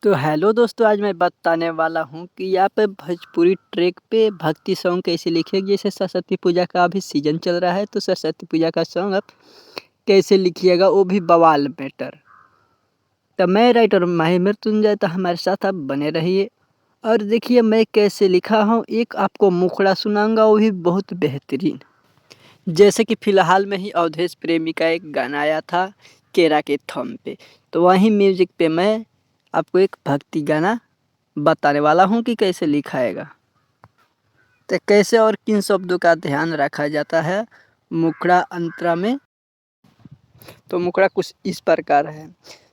तो हेलो दोस्तों, आज मैं बताने वाला हूँ कि यहाँ पे भोजपुरी ट्रैक पे भक्ति सॉन्ग कैसे लिखे। जैसे सरस्वती पूजा का अभी सीजन चल रहा है, तो सरस्वती पूजा का सॉन्ग आप कैसे लिखिएगा, वो भी बवाल मैटर। तो मैं राइटर माहिर मृत्युंजय, तो हमारे साथ आप बने रहिए और देखिए मैं कैसे लिखा हूँ। एक आपको मुखड़ा सुनाऊंगा, वो भी बहुत बेहतरीन। जैसे कि फिलहाल में ही अवधेश प्रेमी का एक गाना आया था केरा के थम पे, तो वहीं म्यूजिक पे मैं आपको एक भक्ति गाना बताने वाला हूँ कि कैसे लिखाएगा। तो कैसे और किन शब्दों का ध्यान रखा जाता है मुखड़ा अंतरा में। तो मुखड़ा कुछ इस प्रकार है।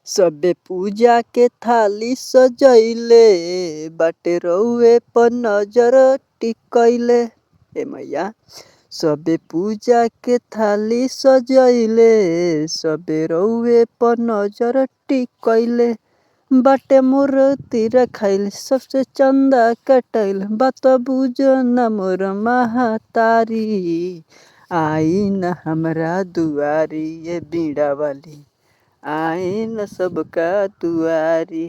सबे पूजा के थाली सजैले, बाटे रउए पर नजर टिकैले। ए मैया, सबे पूजा के थाली सजैले, सबे रउए पर नजर टिकैले। बाटे मूर्ति रखाइल, सबसे चंदा कटाइल, बात बुझो न मोर महतारी। आई न हमरा दुआरी ये बीड़ा वाली, आई न सबका दुआरी।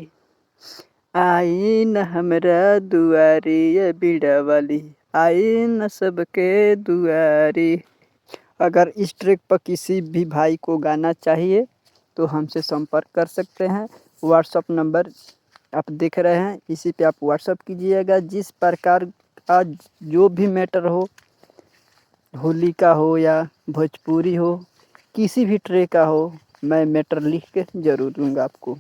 आई न हमरा दुआरी ये बीड़ा वाली, आई न सबके दुआरी। अगर इस ट्रैक पर किसी भी भाई को गाना चाहिए तो हमसे संपर्क कर सकते हैं। व्हाट्सअप नंबर आप देख रहे हैं, इसी पे आप व्हाट्सअप कीजिएगा। जिस प्रकार का जो भी मैटर हो, होली का हो या भोजपुरी हो, किसी भी ट्रैक का हो, मैं मैटर लिख के ज़रूर दूंगा आपको।